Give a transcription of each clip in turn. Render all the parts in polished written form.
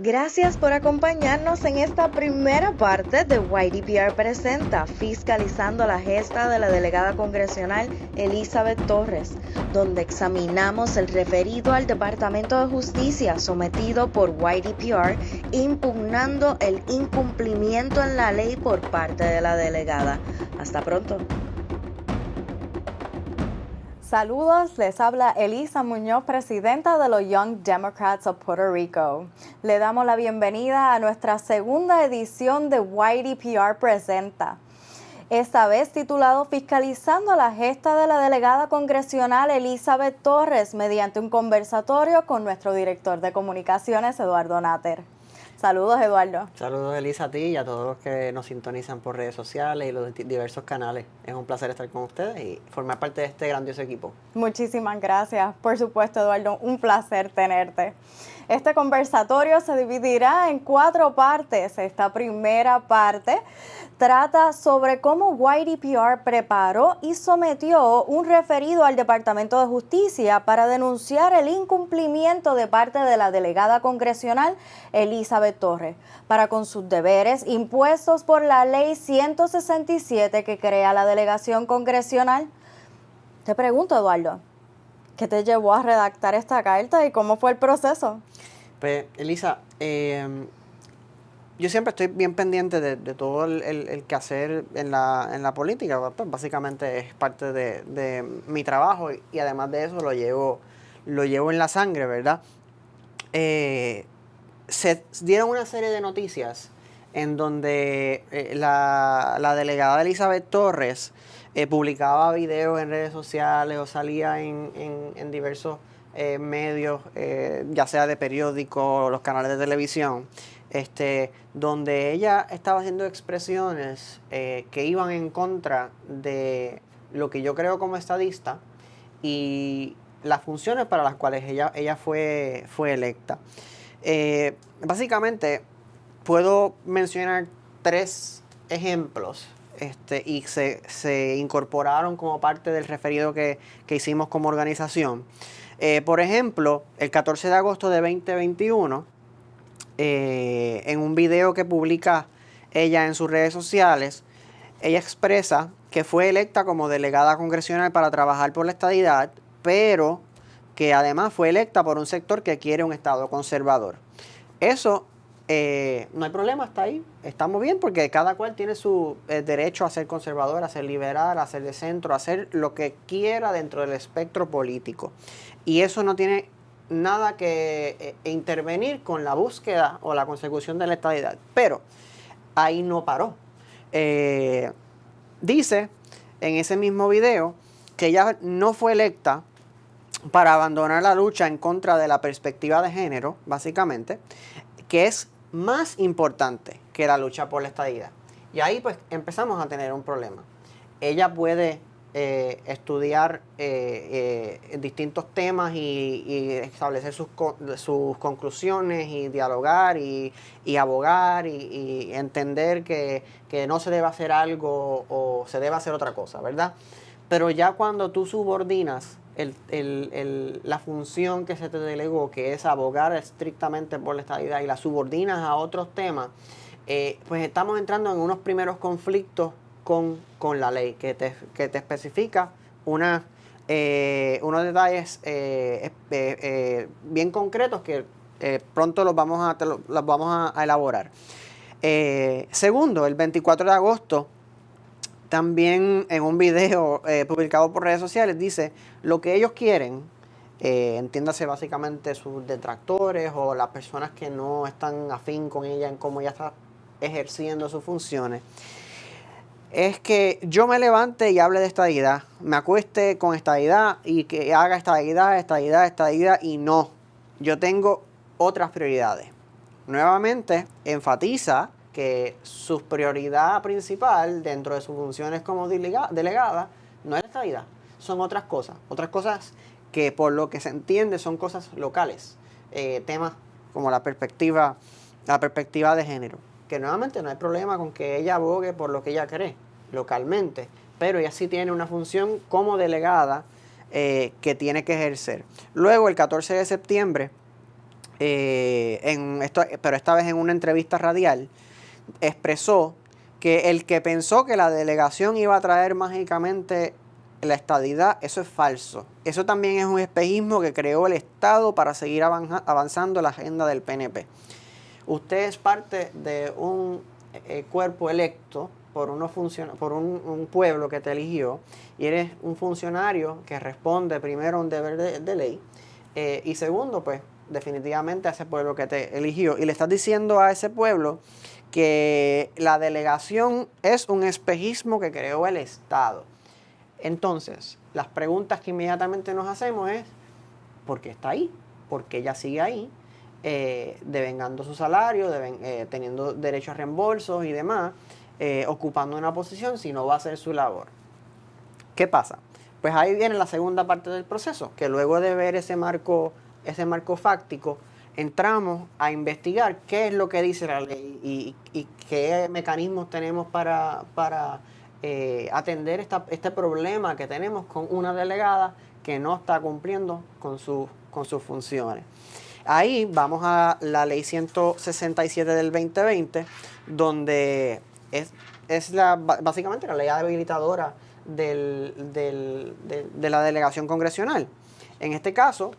Gracias por acompañarnos en esta primera parte de YDPR Presenta, fiscalizando la gesta de la delegada congresional Elizabeth Torres, donde examinamos el referido al Departamento de Justicia sometido por YDPR, impugnando el incumplimiento en la ley por parte de la delegada. Hasta pronto. Saludos, les habla Elisa Muñoz, presidenta de los Young Democrats of Puerto Rico. Le damos la bienvenida a nuestra segunda edición de YDPR Presenta. Esta vez titulado Fiscalizando la gesta de la delegada congresional Elizabeth Torres mediante un conversatorio con nuestro director de comunicaciones, Eduardo Natter. Saludos, Eduardo. Saludos, Elisa, a ti y a todos los que nos sintonizan por redes sociales y los diversos canales. Es un placer estar con ustedes y formar parte de este grandioso equipo. Muchísimas gracias. Por supuesto, Eduardo, un placer tenerte. Este conversatorio se dividirá en 4 partes. Esta primera parte trata sobre cómo YDPR preparó y sometió un referido al Departamento de Justicia para denunciar el incumplimiento de parte de la delegada congresional Elizabeth Torres para con sus deberes impuestos por la Ley 167 que crea la delegación congresional. Te pregunto, Eduardo, ¿qué te llevó a redactar esta carta y cómo fue el proceso? Pues, Elisa, yo siempre estoy bien pendiente de todo el quehacer en la política. Pues básicamente es parte de mi trabajo y además de eso lo llevo en la sangre, ¿verdad? Se dieron una serie de noticias en donde la delegada Elizabeth Torres publicaba videos en redes sociales o salía en diversos medios, ya sea de periódicos o los canales de televisión, donde ella estaba haciendo expresiones que iban en contra de lo que yo creo como estadista y las funciones para las cuales ella fue electa. Básicamente puedo mencionar 3 ejemplos y se incorporaron como parte del referido que hicimos como organización. Por ejemplo, el 14 de agosto de 2021, en un video que publica ella en sus redes sociales, ella expresa que fue electa como delegada congresional para trabajar por la estadidad, pero que además fue electa por un sector que quiere un Estado conservador. Eso no hay problema, hasta ahí. Estamos bien porque cada cual tiene su derecho a ser conservador, a ser liberal, a ser de centro, a hacer lo que quiera dentro del espectro político. Y eso no tiene nada que intervenir con la búsqueda o la consecución de la estadidad. Pero ahí no paró. Dice en ese mismo video que ella no fue electa para abandonar la lucha en contra de la perspectiva de género, básicamente, que es más importante que la lucha por la estadidad. Y ahí pues empezamos a tener un problema. Ella puede estudiar distintos temas y establecer sus conclusiones y dialogar y abogar y entender que no se debe hacer algo o se debe hacer otra cosa, ¿verdad? Pero ya cuando tú subordinas la función que se te delegó, que es abogar estrictamente por la estadidad, y la subordinas a otros temas, pues estamos entrando en unos primeros conflictos con la ley, que te especifica unos detalles bien concretos que pronto los vamos a elaborar. Segundo, el 24 de agosto, también en un video publicado por redes sociales, dice lo que ellos quieren, entiéndase básicamente sus detractores o las personas que no están afín con ella en cómo ella está ejerciendo sus funciones, es que yo me levante y hable de estadidad, me acueste con estadidad y que haga estadidad y no. Yo tengo otras prioridades. Nuevamente enfatiza que su prioridad principal dentro de sus funciones como delegada no es la estadidad, son otras cosas que por lo que se entiende son cosas locales, temas como la perspectiva de género, que nuevamente no hay problema con que ella abogue por lo que ella cree localmente, pero ella sí tiene una función como delegada que tiene que ejercer. Luego, el 14 de septiembre, pero esta vez en una entrevista radial, expresó que el que pensó que la delegación iba a traer mágicamente la estadidad, eso es falso. Eso también es un espejismo que creó el Estado para seguir avanzando la agenda del PNP. Usted es parte de un cuerpo electo por un pueblo que te eligió y eres un funcionario que responde primero a un deber de ley y segundo, pues definitivamente a ese pueblo que te eligió y le estás diciendo a ese pueblo que la delegación es un espejismo que creó el Estado. Entonces, las preguntas que inmediatamente nos hacemos es, ¿por qué está ahí? ¿Por qué ella sigue ahí? Devengando su salario, teniendo derecho a reembolsos y demás, ocupando una posición si no va a hacer su labor. ¿Qué pasa? Pues ahí viene la segunda parte del proceso, que luego de ver ese marco fáctico, entramos a investigar qué es lo que dice la ley y qué mecanismos tenemos para atender este problema que tenemos con una delegada que no está cumpliendo con sus funciones. Ahí vamos a la ley 167 del 2020, donde es básicamente la ley habilitadora de la delegación congresional. En este caso,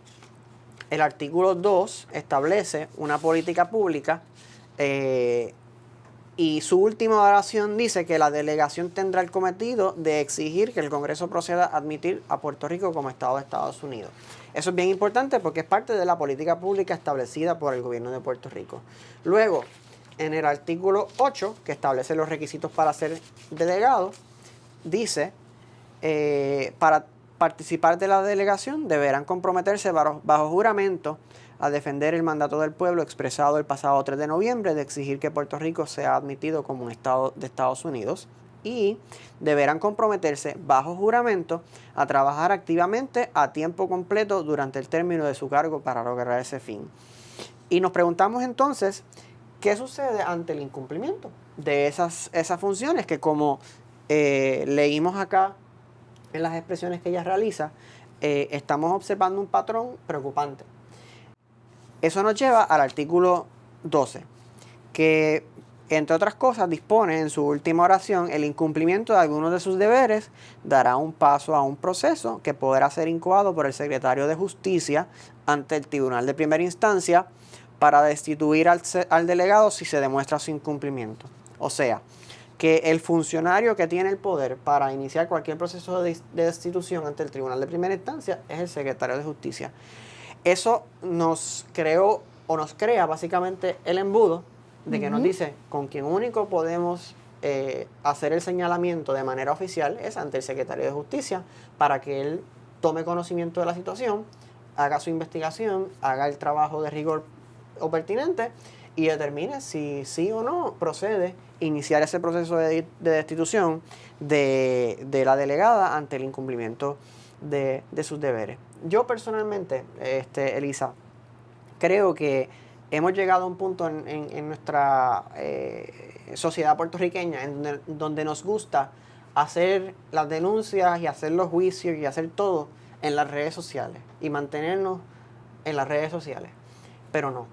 el artículo 2 establece una política pública y su última oración dice que la delegación tendrá el cometido de exigir que el Congreso proceda a admitir a Puerto Rico como Estado de Estados Unidos. Eso es bien importante porque es parte de la política pública establecida por el gobierno de Puerto Rico. Luego, en el artículo 8, que establece los requisitos para ser delegado, dice, para participar de la delegación deberán comprometerse bajo juramento a defender el mandato del pueblo expresado el pasado 3 de noviembre de exigir que Puerto Rico sea admitido como un Estado de Estados Unidos y deberán comprometerse bajo juramento a trabajar activamente a tiempo completo durante el término de su cargo para lograr ese fin. Y nos preguntamos entonces, ¿qué sucede ante el incumplimiento de esas funciones que, como leímos acá en las expresiones que ella realiza, estamos observando un patrón preocupante? Eso nos lleva al artículo 12, que, entre otras cosas, dispone en su última oración el incumplimiento de algunos de sus deberes dará un paso a un proceso que podrá ser incoado por el secretario de Justicia ante el Tribunal de Primera Instancia para destituir al delegado si se demuestra su incumplimiento. O sea, que el funcionario que tiene el poder para iniciar cualquier proceso de destitución ante el Tribunal de Primera Instancia es el secretario de Justicia. Eso nos crea básicamente el embudo de que nos dice con quién único podemos hacer el señalamiento de manera oficial es ante el secretario de Justicia para que él tome conocimiento de la situación, haga su investigación, haga el trabajo de rigor o pertinente y determine si sí o no procede iniciar ese proceso de destitución de la delegada ante el incumplimiento de sus deberes. Yo personalmente, Elisa, creo que hemos llegado a un punto en nuestra sociedad puertorriqueña en donde nos gusta hacer las denuncias y hacer los juicios y hacer todo en las redes sociales y mantenernos en las redes sociales. Pero no,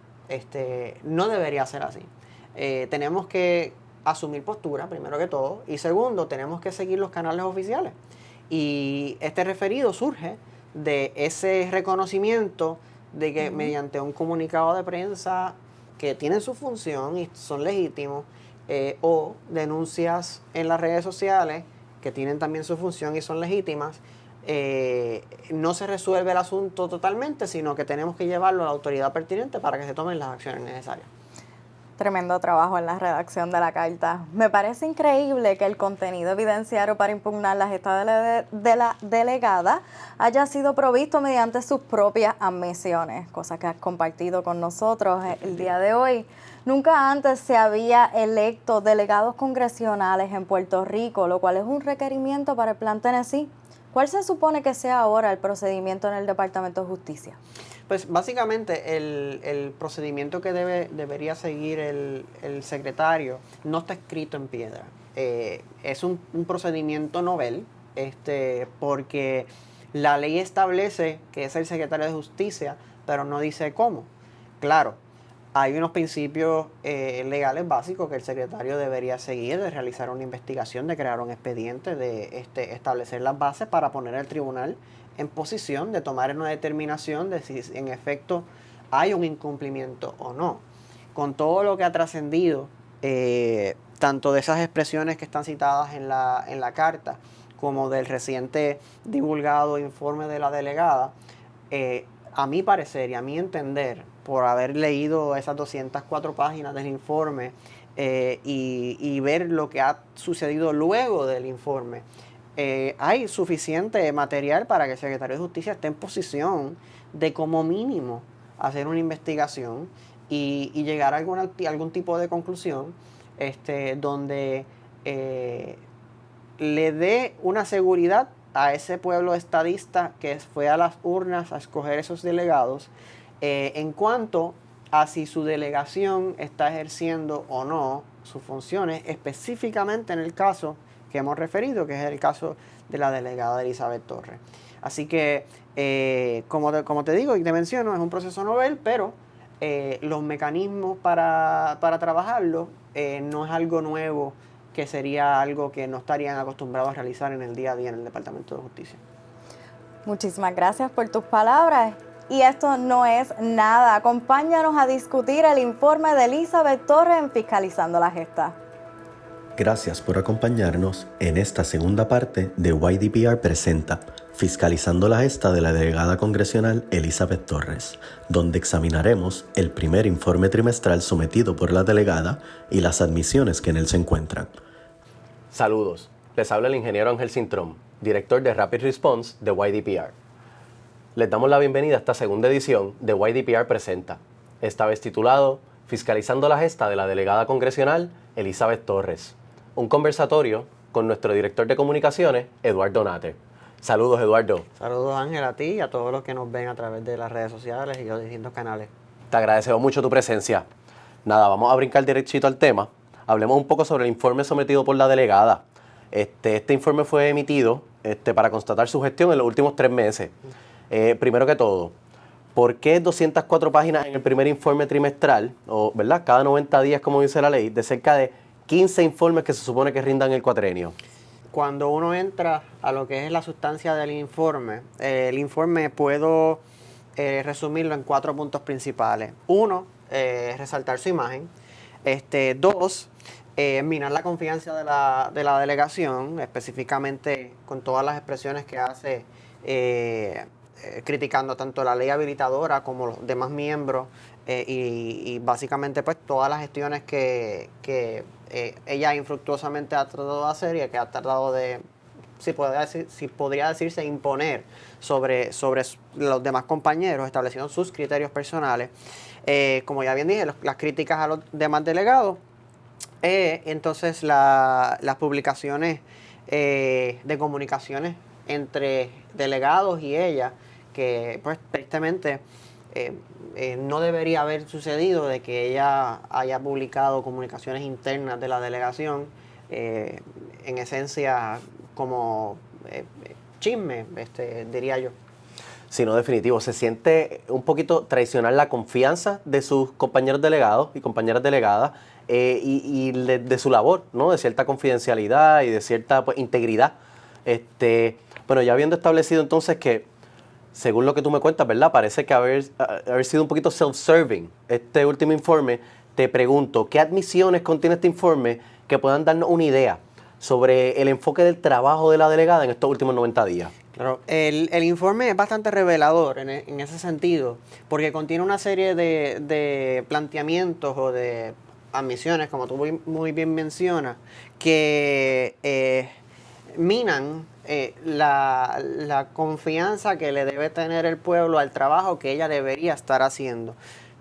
no debería ser así. Tenemos que asumir postura, primero que todo, y segundo, tenemos que seguir los canales oficiales. Y este referido surge de ese reconocimiento de que mediante un comunicado de prensa que tienen su función y son legítimos, o denuncias en las redes sociales que tienen también su función y son legítimas, no se resuelve el asunto totalmente, sino que tenemos que llevarlo a la autoridad pertinente para que se tomen las acciones necesarias. Tremendo trabajo en la redacción de la carta. Me parece increíble que el contenido evidenciario para impugnar la gesta de la delegada haya sido provisto mediante sus propias admisiones, cosa que has compartido con nosotros el día de hoy. Nunca antes se había electo delegados congresionales en Puerto Rico, lo cual es un requerimiento para el Plan Tennessee. ¿Cuál se supone que sea ahora el procedimiento en el Departamento de Justicia? Pues básicamente el procedimiento que debería seguir el secretario no está escrito en piedra. Es un procedimiento novel, porque la ley establece que es el secretario de Justicia, pero no dice cómo. claro, hay unos principios legales básicos que el secretario debería seguir, de realizar una investigación, de crear un expediente, de establecer las bases para poner al tribunal en posición de tomar una determinación de si en efecto hay un incumplimiento o no. Con todo lo que ha trascendido, tanto de esas expresiones que están citadas en la carta, como del reciente divulgado informe de la delegada, a mi parecer y a mi entender, por haber leído esas 204 páginas del informe y ver lo que ha sucedido luego del informe, hay suficiente material para que el secretario de Justicia esté en posición de, como mínimo, hacer una investigación y llegar a algún tipo de conclusión donde le dé una seguridad a ese pueblo estadista que fue a las urnas a escoger esos delegados, en cuanto a si su delegación está ejerciendo o no sus funciones, específicamente en el caso que hemos referido, que es el caso de la delegada Elizabeth Torres. Así que, como te digo y te menciono, es un proceso novel, pero los mecanismos para trabajarlo no es algo nuevo, que sería algo que no estarían acostumbrados a realizar en el día a día en el Departamento de Justicia. Muchísimas gracias por tus palabras. Y esto no es nada. Acompáñanos a discutir el informe de Elizabeth Torres en Fiscalizando la Gesta. Gracias por acompañarnos en esta segunda parte de YDPR Presenta, Fiscalizando la Gesta de la delegada congresional Elizabeth Torres, donde examinaremos el primer informe trimestral sometido por la delegada y las admisiones que en él se encuentran. Saludos, les habla el ingeniero Ángel Cintrón, director de Rapid Response de YDPR. Les damos la bienvenida a esta segunda edición de YDPR Presenta, esta vez titulado Fiscalizando la Gesta de la delegada congresional Elizabeth Torres, un conversatorio con nuestro director de comunicaciones, Eduardo Natter. Saludos, Eduardo. Saludos, Ángel, a ti y a todos los que nos ven a través de las redes sociales y los distintos canales. Te agradecemos mucho tu presencia. Nada, vamos a brincar derechito al tema. Hablemos un poco sobre el informe sometido por la delegada. Este informe fue emitido para constatar su gestión en los últimos 3 meses. Primero que todo, ¿por qué 204 páginas en el primer informe trimestral, o ¿verdad? Cada 90 días, como dice la ley, de cerca de 15 informes que se supone que rindan el cuatrenio? Cuando uno entra a lo que es la sustancia del informe, el informe puedo resumirlo en 4 puntos principales. 1, resaltar su imagen. 2, minar la confianza de la delegación, específicamente con todas las expresiones que hace criticando tanto la ley habilitadora como los demás miembros y básicamente pues todas las gestiones que ella infructuosamente ha tratado de hacer y que ha tratado de, si podría decirse, imponer sobre los demás compañeros, estableciendo sus criterios personales. Como ya bien dije, las críticas a los demás delegados, entonces las publicaciones de comunicaciones entre delegados y ella, que pues tristemente no debería haber sucedido, de que ella haya publicado comunicaciones internas de la delegación, en esencia como chisme, diría yo. Sí, no, definitivo. Se siente un poquito traicionar la confianza de sus compañeros delegados y compañeras delegadas y de su labor, ¿no? De cierta confidencialidad y de cierta pues, integridad. Bueno, ya habiendo establecido entonces que, según lo que tú me cuentas, ¿verdad? Parece que haber sido un poquito self-serving este último informe. Te pregunto, ¿qué admisiones contiene este informe que puedan darnos una idea sobre el enfoque del trabajo de la delegada en estos últimos 90 días? Claro, el informe es bastante revelador en ese sentido, porque contiene una serie de planteamientos o de admisiones, como tú muy bien mencionas, que minan la confianza que le debe tener el pueblo al trabajo que ella debería estar haciendo.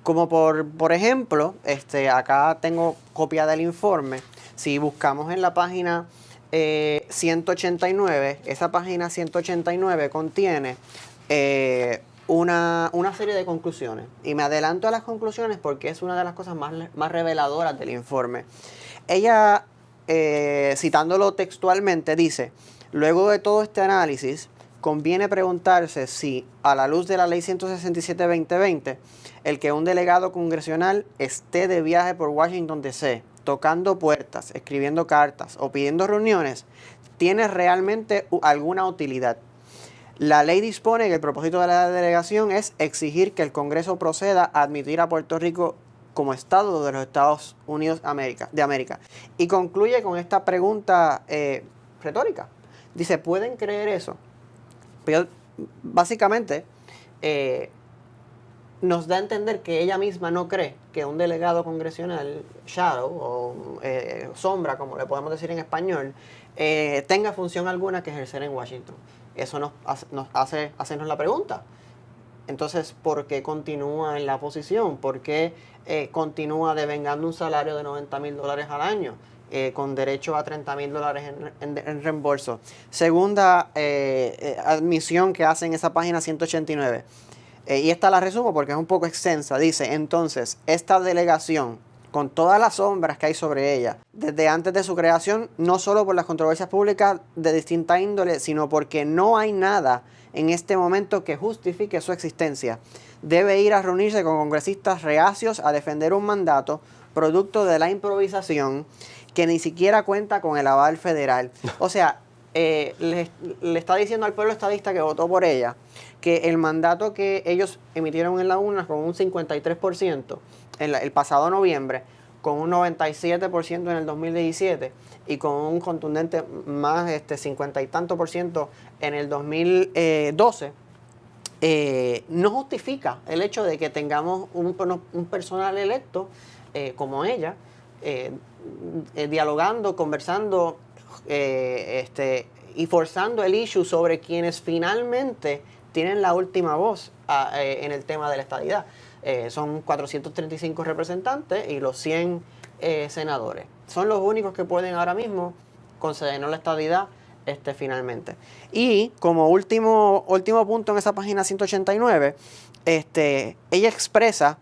Como por ejemplo, acá tengo copia del informe. Si buscamos en la página 189, esa página 189 contiene una serie de conclusiones. Y me adelanto a las conclusiones porque es una de las cosas más reveladoras del informe. Ella, citándolo textualmente, dice: luego de todo este análisis, conviene preguntarse si, a la luz de la Ley 167-2020, el que un delegado congresional esté de viaje por Washington, D.C., tocando puertas, escribiendo cartas o pidiendo reuniones, tiene realmente alguna utilidad. La ley dispone que el propósito de la delegación es exigir que el Congreso proceda a admitir a Puerto Rico como Estado de los Estados Unidos de América. Y concluye con esta pregunta retórica. Dice, ¿pueden creer eso? Pero básicamente nos da a entender que ella misma no cree que un delegado congresional, shadow o sombra, como le podemos decir en español, tenga función alguna que ejercer en Washington. Eso nos hace hacernos la pregunta. Entonces, ¿por qué continúa en la posición? ¿Por qué continúa devengando un salario de $90,000 al año? Con derecho a $30,000 en reembolso. Segunda admisión que hace en esa página 189. Y esta la resumo porque es un poco extensa. Dice, entonces, esta delegación, con todas las sombras que hay sobre ella, desde antes de su creación, no solo por las controversias públicas de distinta índole, sino porque no hay nada en este momento que justifique su existencia, debe ir a reunirse con congresistas reacios a defender un mandato producto de la improvisación que ni siquiera cuenta con el aval federal. O sea, le está diciendo al pueblo estadista que votó por ella que el mandato que ellos emitieron en la urna con un 53% el pasado noviembre, con un 97% en el 2017 y con un contundente más 50 y tanto por ciento en el 2012, no justifica el hecho de que tengamos un personal electo como ella, dialogando, conversando y forzando el issue sobre quienes finalmente tienen la última voz en el tema de la estadidad. Son 435 representantes y los 100 senadores. Son los únicos que pueden ahora mismo concedernos la estadidad finalmente. Y como último punto en esa página 189, ella expresa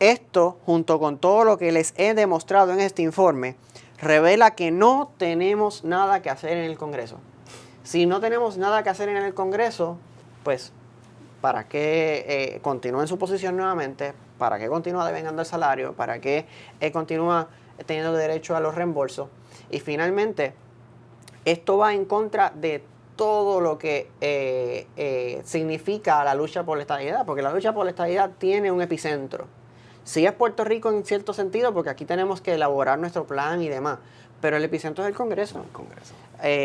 esto junto con todo lo que les he demostrado en este informe, revela que no tenemos nada que hacer en el Congreso. Si no tenemos nada que hacer en el Congreso, pues ¿para qué continúa en su posición nuevamente? ¿Para qué continúa devengando el salario? ¿Para qué continúa teniendo derecho a los reembolsos? Y finalmente, esto va en contra de todo lo que significa la lucha por la estadidad, porque la lucha por la estadidad tiene un epicentro. Sí es Puerto Rico en cierto sentido, porque aquí tenemos que elaborar nuestro plan y demás, pero el epicentro es el Congreso.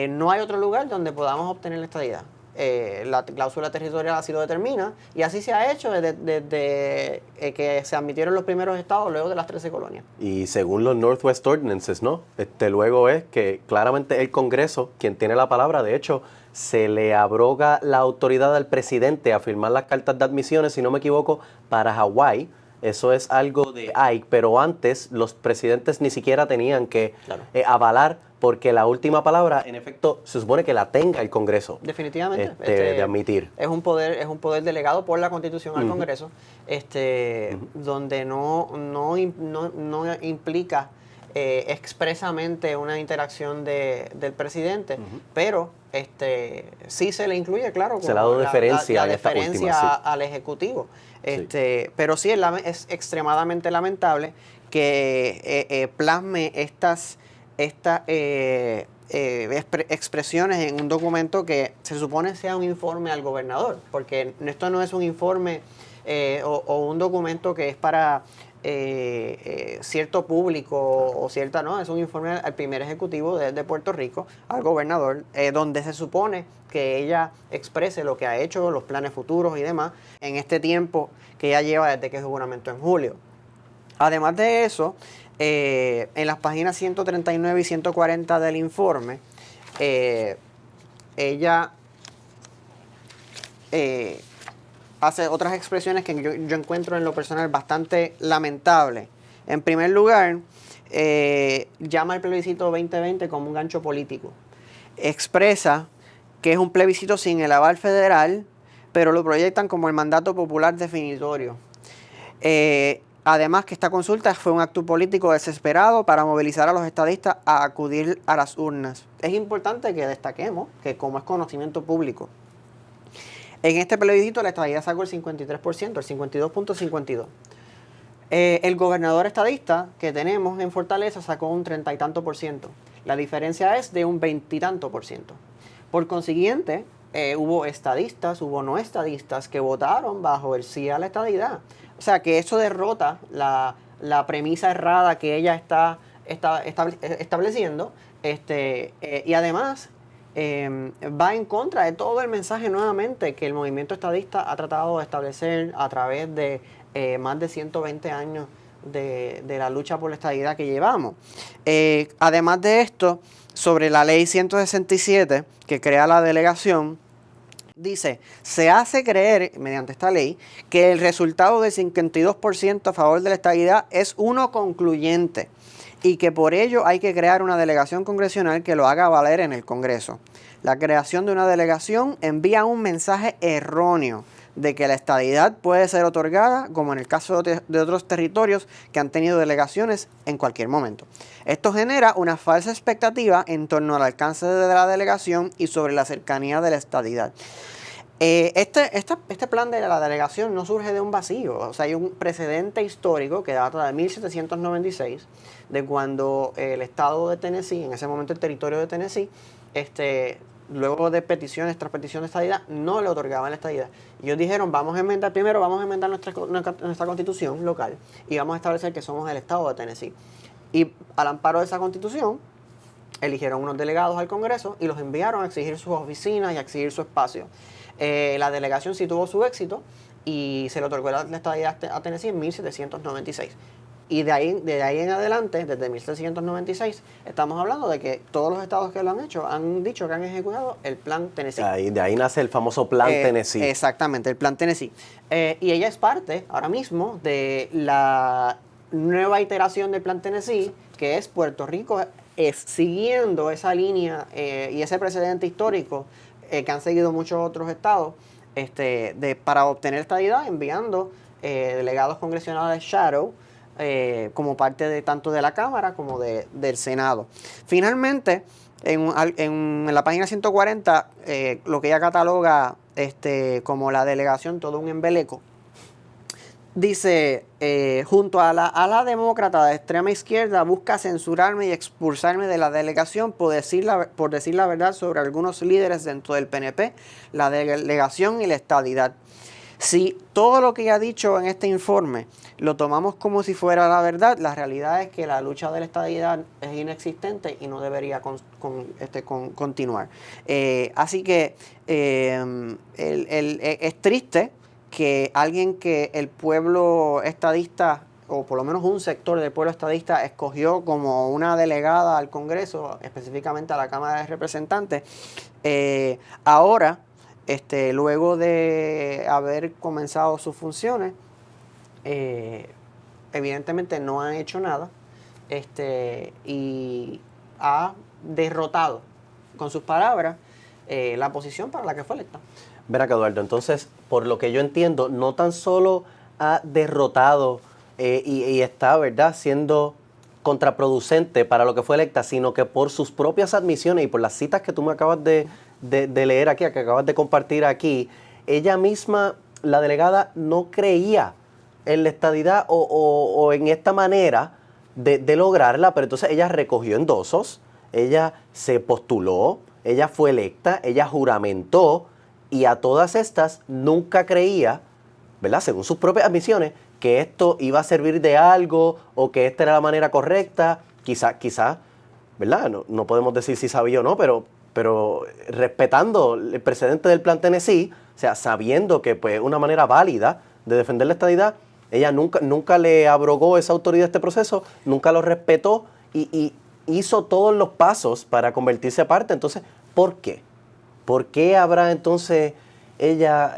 No hay otro lugar donde podamos obtener la estadidad. La cláusula territorial así lo determina y así se ha hecho desde que se admitieron los primeros estados luego de las 13 colonias. Y según los Northwest Ordinances, ¿no? Luego es que claramente el Congreso, quien tiene la palabra, de hecho, se le abroga la autoridad al presidente a firmar las cartas de admisiones, si no me equivoco, para Hawái. Eso es algo de Ike, pero antes los presidentes ni siquiera tenían que avalar, porque la última palabra, en efecto, se supone que la tenga el Congreso. Definitivamente. De admitir. Es un poder delegado por la Constitución al Congreso, donde no implica expresamente una interacción del presidente, pero sí se le incluye, claro, se le ha dado deferencia, la deferencia al Ejecutivo. Pero sí es extremadamente lamentable que plasme estas expresiones en un documento que se supone sea un informe al gobernador, porque esto no es un informe o un documento que es para cierto público o cierta, no, es un informe al primer ejecutivo de Puerto Rico, al gobernador, donde se supone que ella exprese lo que ha hecho, los planes futuros y demás, en este tiempo que ella lleva desde que se juramentó en julio. Además de eso, en las páginas 139 y 140 del informe, ella hace otras expresiones que yo encuentro en lo personal bastante lamentables. En primer lugar, llama al plebiscito 2020 como un gancho político. Expresa que es un plebiscito sin el aval federal, pero lo proyectan como el mandato popular definitorio. Además que esta consulta fue un acto político desesperado para movilizar a los estadistas a acudir a las urnas. Es importante que destaquemos que, como es conocimiento público, En este plebiscito la estadidad sacó el 53%, el 52.52%. El gobernador estadista que tenemos en Fortaleza sacó un 30 y tanto por ciento. La diferencia es de un 20 y tanto por ciento. Por consiguiente, hubo estadistas, hubo no estadistas que votaron bajo el sí a la estadidad. O sea que eso derrota la premisa errada que ella está estableciendo. Y además va en contra de todo el mensaje nuevamente que el movimiento estadista ha tratado de establecer a través de más de 120 años de la lucha por la estadidad que llevamos. Además de esto, sobre la ley 167 que crea la delegación, dice, se hace creer, mediante esta ley, que el resultado del 52% a favor de la estadidad es uno concluyente y que por ello hay que crear una delegación congresional que lo haga valer en el Congreso. La creación de una delegación envía un mensaje erróneo de que la estadidad puede ser otorgada, como en el caso de otros territorios que han tenido delegaciones en cualquier momento. Esto genera una falsa expectativa en torno al alcance de la delegación y sobre la cercanía de la estadidad. Este plan de la delegación no surge de un vacío, o sea, hay un precedente histórico que data de 1796, de cuando el estado de Tennessee, en ese momento el territorio de Tennessee, luego de peticiones tras peticiones de estadidad, no le otorgaban la estadidad. Y ellos dijeron, vamos a enmendar nuestra constitución local y vamos a establecer que somos el estado de Tennessee. Y al amparo de esa constitución, eligieron unos delegados al Congreso y los enviaron a exigir sus oficinas y a exigir su espacio. La delegación sí tuvo su éxito y se le otorgó la estadidad a Tennessee en 1796. Y de ahí en adelante, desde 1796, estamos hablando de que todos los estados que lo han hecho han dicho que han ejecutado el Plan Tennessee. De ahí nace el famoso Plan Tennessee. Exactamente, el Plan Tennessee. Y ella es parte, ahora mismo, de la nueva iteración del Plan Tennessee, que es Puerto Rico siguiendo esa línea y ese precedente histórico que han seguido muchos otros estados para obtener estadidad, enviando delegados congresionales shadow, como parte tanto de la Cámara como del Senado. Finalmente, en la página 140, lo que ella cataloga como la delegación, todo un embeleco, dice, junto a la demócrata de extrema izquierda, busca censurarme y expulsarme de la delegación por decir la verdad sobre algunos líderes dentro del PNP, la delegación y la estadidad. Si todo lo que ella ha dicho en este informe lo tomamos como si fuera la verdad, la realidad es que la lucha de la estadidad es inexistente y no debería continuar. Así que es triste que alguien que el pueblo estadista, o por lo menos un sector del pueblo estadista, escogió como una delegada al Congreso, específicamente a la Cámara de Representantes, ahora, luego de haber comenzado sus funciones, evidentemente no ha hecho nada y ha derrotado con sus palabras la posición para la que fue electa. Verá, Eduardo, entonces, por lo que yo entiendo, no tan solo ha derrotado y está, ¿verdad?, siendo contraproducente para lo que fue electa, sino que por sus propias admisiones y por las citas que tú me acabas de leer aquí, que acabas de compartir aquí, ella misma, la delegada, no creía en la estadidad o en esta manera de lograrla, pero entonces ella recogió endosos, ella se postuló, ella fue electa, ella juramentó, y a todas estas nunca creía, ¿verdad?, según sus propias admisiones, que esto iba a servir de algo o que esta era la manera correcta. Quizá, ¿verdad? No podemos decir si sabía o no, pero respetando el precedente del Plan Tennessee, o sea, sabiendo que pues una manera válida de defender la estadidad, ella nunca le abrogó esa autoridad a este proceso, nunca lo respetó y hizo todos los pasos para convertirse a parte. Entonces, ¿por qué? ¿Por qué habrá entonces ella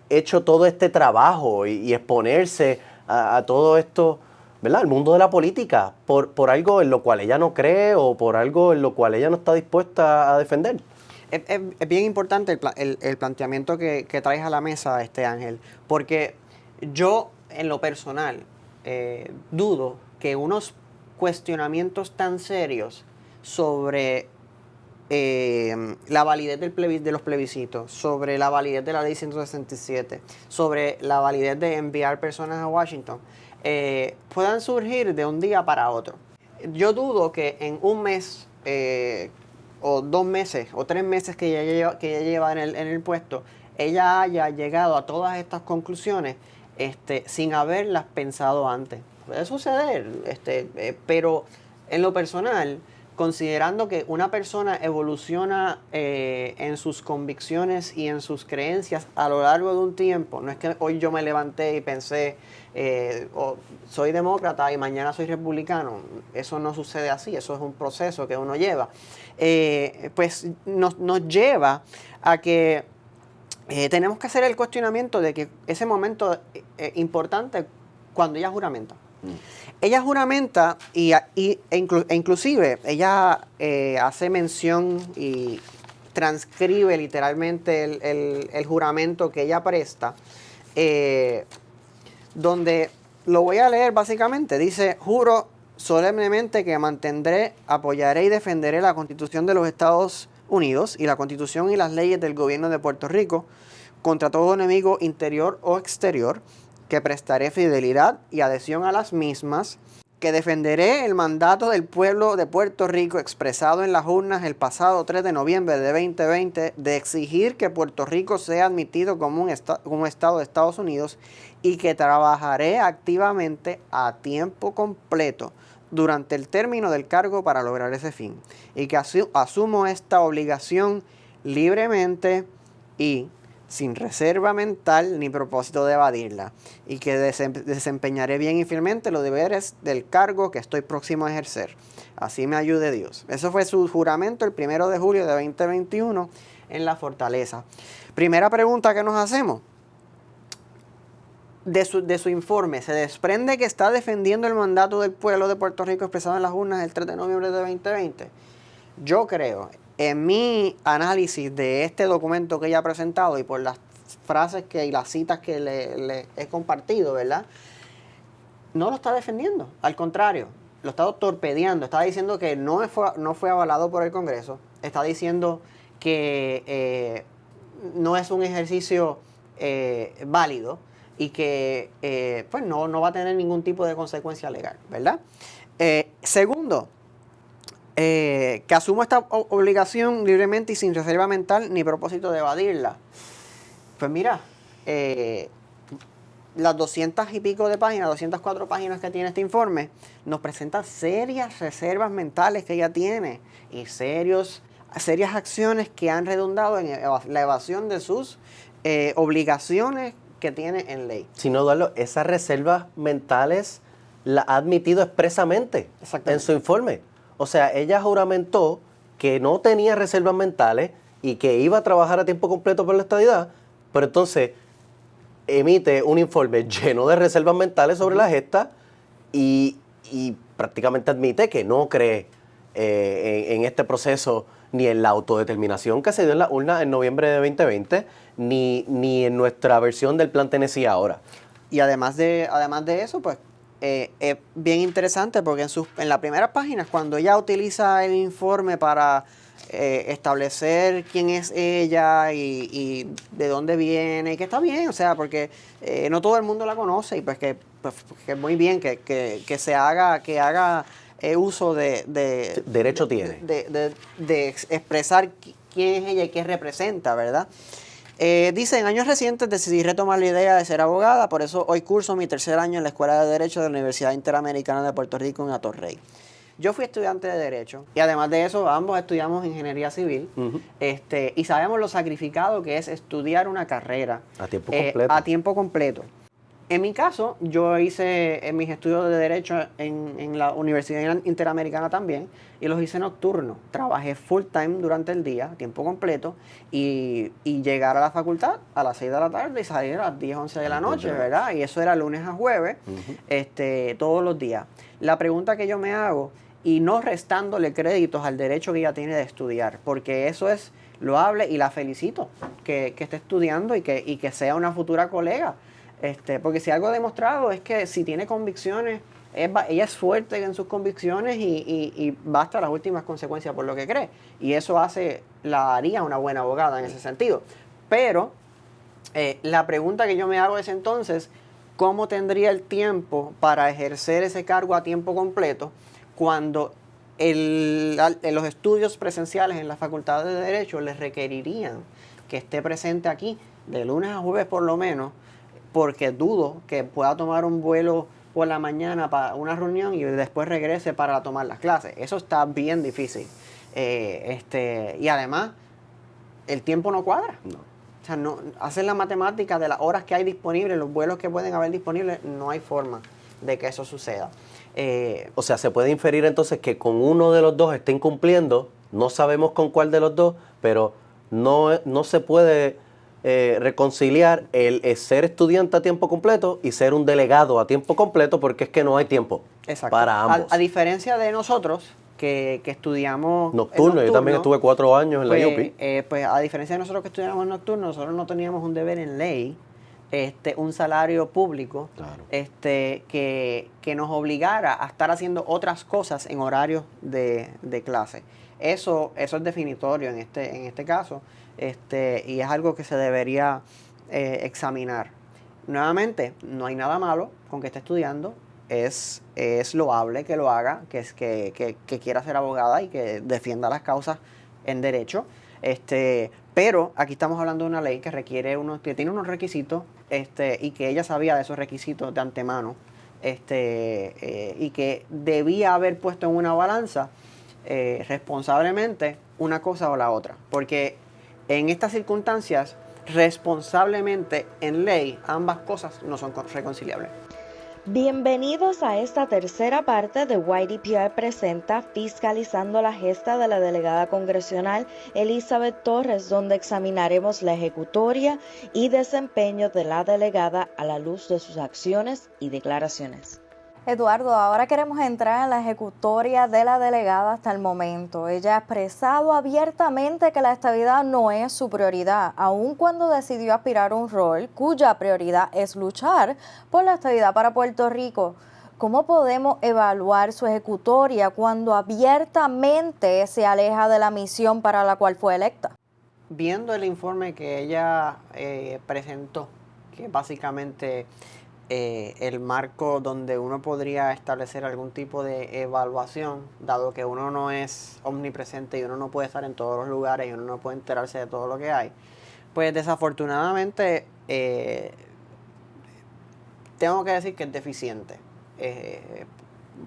hecho todo este trabajo y exponerse a todo esto, ¿verdad?, al mundo de la política, por algo en lo cual ella no cree o por algo en lo cual ella no está dispuesta a defender? Es bien importante el planteamiento que traes a la mesa, Ángel, porque yo, en lo personal, dudo que unos cuestionamientos tan serios sobre la validez de los plebiscitos, sobre la validez de la ley 167, sobre la validez de enviar personas a Washington, puedan surgir de un día para otro. Yo dudo que en un mes, o 2 meses, o 3 meses que ella lleva en el puesto, ella haya llegado a todas estas conclusiones sin haberlas pensado antes. Puede suceder, pero en lo personal, considerando que una persona evoluciona en sus convicciones y en sus creencias a lo largo de un tiempo, no es que hoy yo me levanté y pensé, soy demócrata y mañana soy republicano, eso no sucede así, eso es un proceso que uno lleva, pues nos lleva a que tenemos que hacer el cuestionamiento de que ese momento importante cuando ella juramenta. Ella juramenta inclusive ella hace mención y transcribe literalmente el juramento que ella presta, donde lo voy a leer básicamente. Dice: juro solemnemente que mantendré, apoyaré y defenderé la Constitución de los Estados Unidos y la Constitución y las leyes del gobierno de Puerto Rico contra todo enemigo interior o exterior, que prestaré fidelidad y adhesión a las mismas, que defenderé el mandato del pueblo de Puerto Rico expresado en las urnas el pasado 3 de noviembre de 2020 de exigir que Puerto Rico sea admitido como un estado de Estados Unidos, y que trabajaré activamente a tiempo completo durante el término del cargo para lograr ese fin, y que asumo esta obligación libremente y sin reserva mental ni propósito de evadirla, y que desempeñaré bien y fielmente los deberes del cargo que estoy próximo a ejercer. Así me ayude Dios. Eso fue su juramento el 1 de julio de 2021 en la Fortaleza. Primera pregunta que nos hacemos. De su informe, ¿se desprende que está defendiendo el mandato del pueblo de Puerto Rico expresado en las urnas el 3 de noviembre de 2020? Yo creo, en mi análisis de este documento que ella ha presentado y por las frases y las citas que le he compartido, ¿verdad? No lo está defendiendo, al contrario, lo está torpedeando, está diciendo que no fue avalado por el Congreso, está diciendo que no es un ejercicio válido y que pues no va a tener ningún tipo de consecuencia legal, ¿verdad? Segundo, que asumo esta obligación libremente y sin reserva mental ni propósito de evadirla. Pues mira, las 200 y pico de páginas, 204 páginas que tiene este informe, nos presenta serias reservas mentales que ella tiene y serias acciones que han redundado en la evasión de sus obligaciones que tiene en ley. Si no, Eduardo, esas reservas mentales las ha admitido expresamente en su informe. O sea, ella juramentó que no tenía reservas mentales y que iba a trabajar a tiempo completo por la estadidad, pero entonces emite un informe lleno de reservas mentales sobre la gesta y prácticamente admite que no cree en este proceso, ni en la autodeterminación que se dio en la urna en noviembre de 2020, ni en nuestra versión del Plan Tennessee ahora. Y además de eso, pues, es bien interesante porque en las primeras páginas, cuando ella utiliza el informe para establecer quién es ella y de dónde viene, y que está bien, o sea, porque no todo el mundo la conoce, y pues que muy bien que se haga uso de derecho tiene de expresar quién es ella y qué representa, ¿verdad? Dice: en años recientes decidí retomar la idea de ser abogada, por eso hoy curso mi 3er año en la Escuela de Derecho de la Universidad Interamericana de Puerto Rico en Atorrey. Yo fui estudiante de Derecho y además de eso ambos estudiamos Ingeniería Civil, y sabemos lo sacrificado que es estudiar una carrera a tiempo completo. En mi caso, yo hice mis estudios de Derecho en la Universidad Interamericana también, y los hice nocturnos. Trabajé full time durante el día, a tiempo completo, y llegar a la facultad a las 6 de la tarde y salir a las 10, 11 de la noche, ¿verdad? Y eso era lunes a jueves, todos los días. La pregunta que yo me hago, y no restándole créditos al derecho que ella tiene de estudiar, porque eso es loable y la felicito, que esté estudiando y que sea una futura colega. Porque si algo ha demostrado es que si tiene convicciones ella es fuerte en sus convicciones y va hasta las últimas consecuencias por lo que cree. Y eso la haría una buena abogada en ese sentido. Pero la pregunta que yo me hago es entonces, ¿cómo tendría el tiempo para ejercer ese cargo a tiempo completo cuando los estudios presenciales en las facultades de Derecho les requerirían que esté presente aquí de lunes a jueves por lo menos, porque dudo que pueda tomar un vuelo por la mañana para una reunión y después regrese para tomar las clases? Eso está bien difícil. Y además, el tiempo no cuadra. No. O sea, no, hacer la matemática de las horas que hay disponibles, los vuelos que pueden haber disponibles, no hay forma de que eso suceda. O sea, se puede inferir entonces que con uno de los dos está incumpliendo, no sabemos con cuál de los dos, pero no se puede reconciliar el ser estudiante a tiempo completo y ser un delegado a tiempo completo, porque es que no hay tiempo. Exacto. Para ambos. A diferencia de nosotros, que estudiamos Nocturno, yo también estuve 4 años en la UPI. Pues a diferencia de nosotros que estudiamos nocturno, nosotros no teníamos un deber en ley, un salario público, Claro. que nos obligara a estar haciendo otras cosas en horarios de clase. Eso es definitorio en este caso, y es algo que se debería examinar. Nuevamente, no hay nada malo con que esté estudiando. Es loable que lo haga, que quiera ser abogada y que defienda las causas en derecho. Pero aquí estamos hablando de una ley que que tiene unos requisitos, y que ella sabía de esos requisitos de antemano, y que debía haber puesto en una balanza responsablemente una cosa o la otra. Porque en estas circunstancias, responsablemente en ley, ambas cosas no son reconciliables. Bienvenidos a esta tercera parte de YDPR Presenta Fiscalizando la Gesta de la delegada congresional Elizabeth Torres, donde examinaremos la ejecutoria y desempeño de la delegada a la luz de sus acciones y declaraciones. Eduardo, ahora queremos entrar en la ejecutoria de la delegada hasta el momento. Ella ha expresado abiertamente que la estabilidad no es su prioridad, aun cuando decidió aspirar a un rol cuya prioridad es luchar por la estabilidad para Puerto Rico. ¿Cómo podemos evaluar su ejecutoria cuando abiertamente se aleja de la misión para la cual fue electa? Viendo el informe que ella presentó, que básicamente el marco donde uno podría establecer algún tipo de evaluación, dado que uno no es omnipresente y uno no puede estar en todos los lugares y uno no puede enterarse de todo lo que hay, pues desafortunadamente tengo que decir que es deficiente,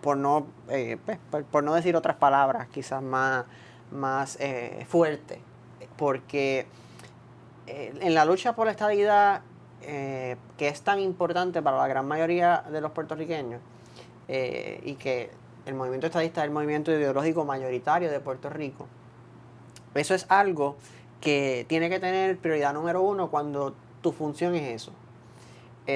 por no decir otras palabras quizás más fuerte, porque en la lucha por la estabilidad, que es tan importante para la gran mayoría de los puertorriqueños, y que el movimiento estadista es el movimiento ideológico mayoritario de Puerto Rico, eso es algo que tiene que tener prioridad número 1 cuando tu función es eso.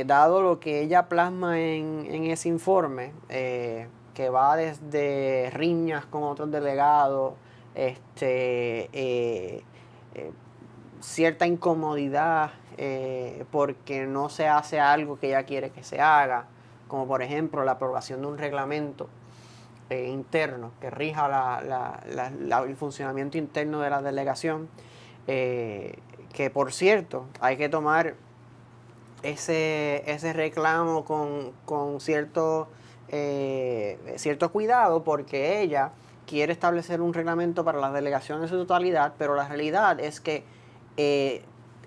Dado lo que ella plasma en ese informe, que va desde riñas con otros delegados, cierta incomodidad porque no se hace algo que ella quiere que se haga, como por ejemplo la aprobación de un reglamento interno que rija el funcionamiento interno de la delegación, que por cierto hay que tomar ese reclamo con cierto cuidado, porque ella quiere establecer un reglamento para la delegación en su totalidad, pero la realidad es que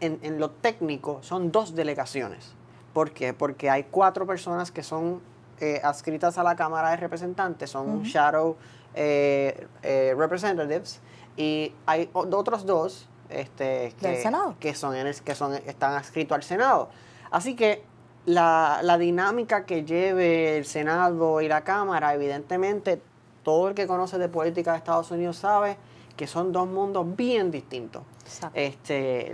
en lo técnico son 2 delegaciones. ¿Por qué? Porque hay 4 personas que son adscritas a la Cámara de Representantes, son shadow representatives, y hay otros 2 que están adscritos al Senado. Así que la dinámica que lleve el Senado y la Cámara, evidentemente todo el que conoce de política de Estados Unidos sabe que son 2 mundos bien distintos.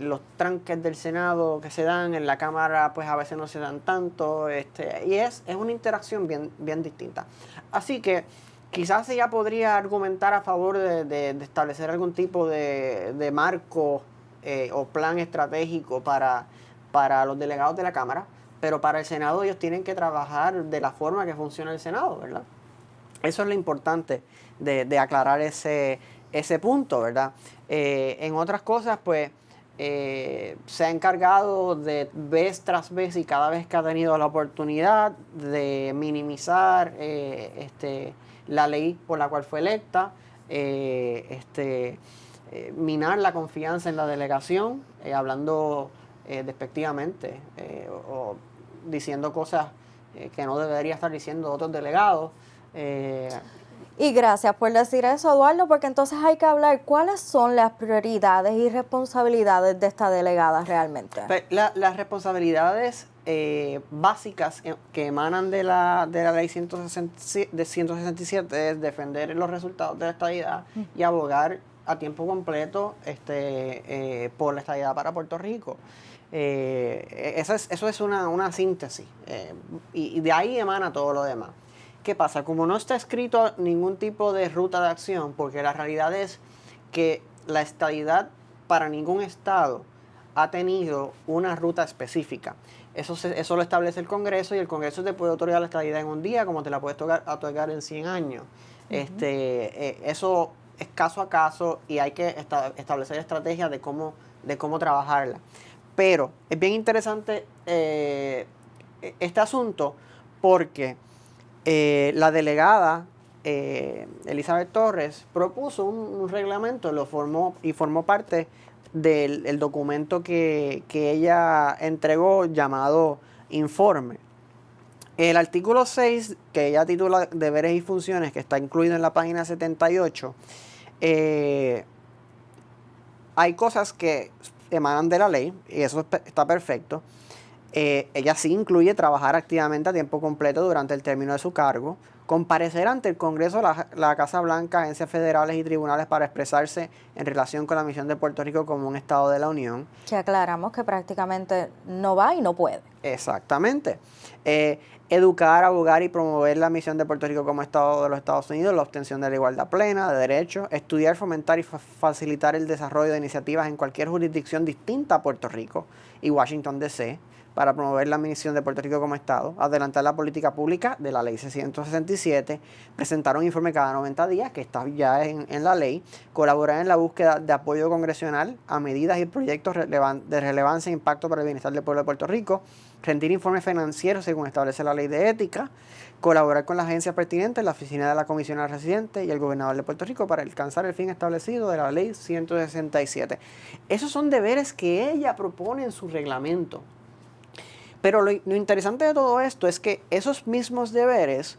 Los tranques del Senado que se dan en la Cámara, pues a veces no se dan tanto, y es una interacción bien distinta. Así que quizás ella podría argumentar a favor de establecer algún tipo de marco o plan estratégico para los delegados de la Cámara, pero para el Senado ellos tienen que trabajar de la forma que funciona el Senado, ¿verdad? Eso es lo importante de aclarar ese punto, ¿verdad? En otras cosas, pues, se ha encargado de vez tras vez y cada vez que ha tenido la oportunidad de minimizar la ley por la cual fue electa, minar la confianza en la delegación, hablando despectivamente o diciendo cosas que no debería estar diciendo otros delegados. Y gracias por decir eso, Eduardo, porque entonces hay que hablar cuáles son las prioridades y responsabilidades de esta delegada realmente. Las responsabilidades básicas que emanan de la ley 167 es defender los resultados de la estadidad y abogar a tiempo completo por la estadidad para Puerto Rico. Eso es una síntesis y de ahí emana todo lo demás. ¿Qué pasa? Como no está escrito ningún tipo de ruta de acción, porque la realidad es que la estadidad para ningún estado ha tenido una ruta específica. Eso lo establece el Congreso y el Congreso te puede otorgar la estadidad en un día como te la puede otorgar en 100 años. Eso es caso a caso y hay que establecer estrategias de cómo trabajarla. Pero es bien interesante este asunto porque la delegada Elizabeth Torres propuso un reglamento, formó parte del documento que ella entregó llamado informe. El artículo 6, que ella titula Deberes y Funciones, que está incluido en la página 78, hay cosas que emanan de la ley, y eso está perfecto. Ella sí incluye trabajar activamente a tiempo completo durante el término de su cargo, comparecer ante el Congreso, la Casa Blanca, agencias federales y tribunales para expresarse en relación con la misión de Puerto Rico como un Estado de la Unión. Que aclaramos que prácticamente no va y no puede. Exactamente. Educar, abogar y promover la misión de Puerto Rico como Estado de los Estados Unidos, la obtención de la igualdad plena de derechos, estudiar, fomentar y facilitar el desarrollo de iniciativas en cualquier jurisdicción distinta a Puerto Rico y Washington, D.C., para promover la misión de Puerto Rico como Estado, adelantar la política pública de la Ley 167, presentar un informe cada 90 días, que está ya en la ley, colaborar en la búsqueda de apoyo congresional a medidas y proyectos de relevancia e impacto para el bienestar del pueblo de Puerto Rico, rendir informes financieros según establece la ley de ética, colaborar con las agencias pertinentes, la oficina de la comisionada residente y el gobernador de Puerto Rico para alcanzar el fin establecido de la Ley 167. Esos son deberes que ella propone en su reglamento. Pero lo interesante de todo esto es que esos mismos deberes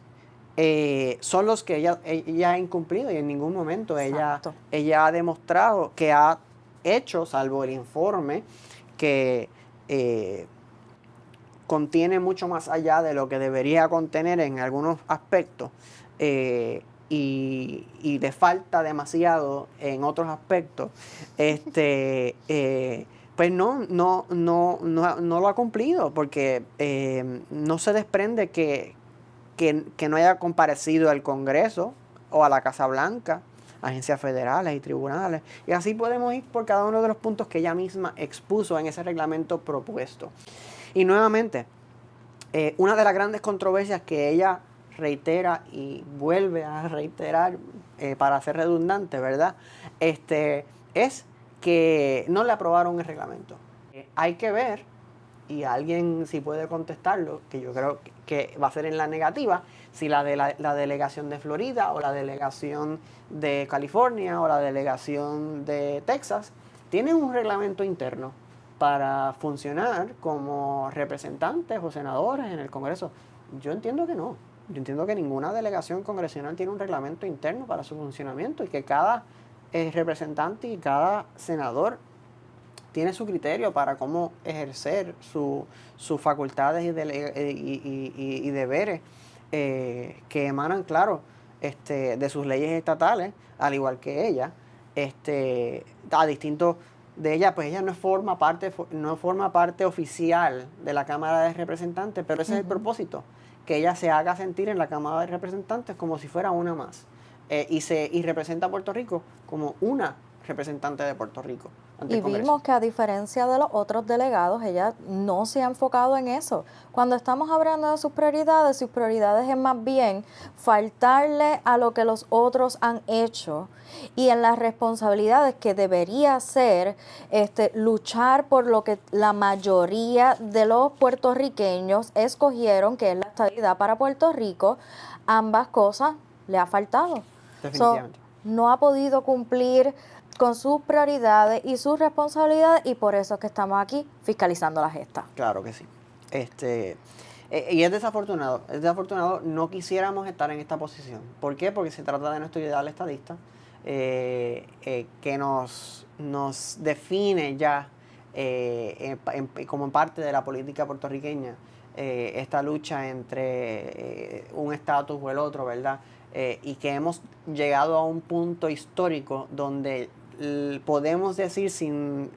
son los que ella ha incumplido y en ningún momento ella ha demostrado que ha hecho, salvo el informe que contiene mucho más allá de lo que debería contener en algunos aspectos y le falta demasiado en otros aspectos. Pues no lo ha cumplido porque no se desprende que no haya comparecido al Congreso o a la Casa Blanca, agencias federales y tribunales. Y así podemos ir por cada uno de los puntos que ella misma expuso en ese reglamento propuesto. Y nuevamente, una de las grandes controversias que ella reitera y vuelve a reiterar para ser redundante, ¿verdad? Es que no le aprobaron el reglamento. Hay que ver, y alguien si puede contestarlo, que yo creo que va a ser en la negativa, si la delegación de Florida o la delegación de California o la delegación de Texas tienen un reglamento interno para funcionar como representantes o senadores en el Congreso. Yo entiendo que no. Yo entiendo que ninguna delegación congresional tiene un reglamento interno para su funcionamiento y que cada representante y cada senador tiene su criterio para cómo ejercer sus facultades y deberes que emanan, claro, de sus leyes estatales, al igual que ella, a distintos de ella, pues ella no forma parte oficial de la Cámara de Representantes, pero ese es el propósito, que ella se haga sentir en la Cámara de Representantes como si fuera una más. Y representa a Puerto Rico como una representante de Puerto Rico, ante Y el Congreso. vimos que a diferencia de los otros delegados, ella no se ha enfocado en eso. Cuando estamos hablando de sus prioridades es más bien faltarle a lo que los otros han hecho y en las responsabilidades que debería ser luchar por lo que la mayoría de los puertorriqueños escogieron, que es la estabilidad para Puerto Rico. Ambas cosas le ha faltado. Definitivamente. No ha podido cumplir con sus prioridades y sus responsabilidades y por eso es que estamos aquí fiscalizando la gesta. Claro que sí. Y es desafortunado, no quisiéramos estar en esta posición. ¿Por qué? Porque se trata de nuestro ideal estadista, que nos define ya como parte de la política puertorriqueña, esta lucha entre un estatus o el otro, ¿verdad? Y que hemos llegado a un punto histórico donde podemos decir sin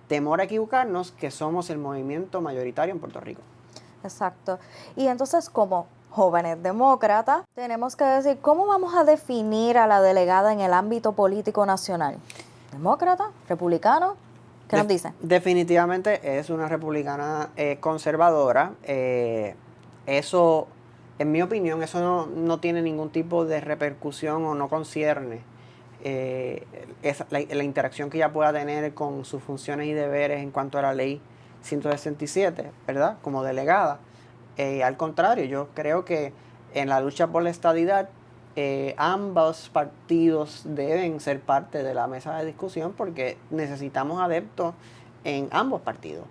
temor a equivocarnos que somos el movimiento mayoritario en Puerto Rico. Exacto. Y entonces, como jóvenes demócratas, tenemos que decir, ¿cómo vamos a definir a la delegada en el ámbito político nacional? ¿Demócrata? ¿Republicano? ¿Qué nos dicen? Definitivamente es una republicana conservadora. Eso, en mi opinión, eso no tiene ningún tipo de repercusión o no concierne la interacción que ella pueda tener con sus funciones y deberes en cuanto a la ley 167, ¿verdad? Como delegada. Al contrario, yo creo que en la lucha por la estadidad, ambos partidos deben ser parte de la mesa de discusión porque necesitamos adeptos en ambos partidos.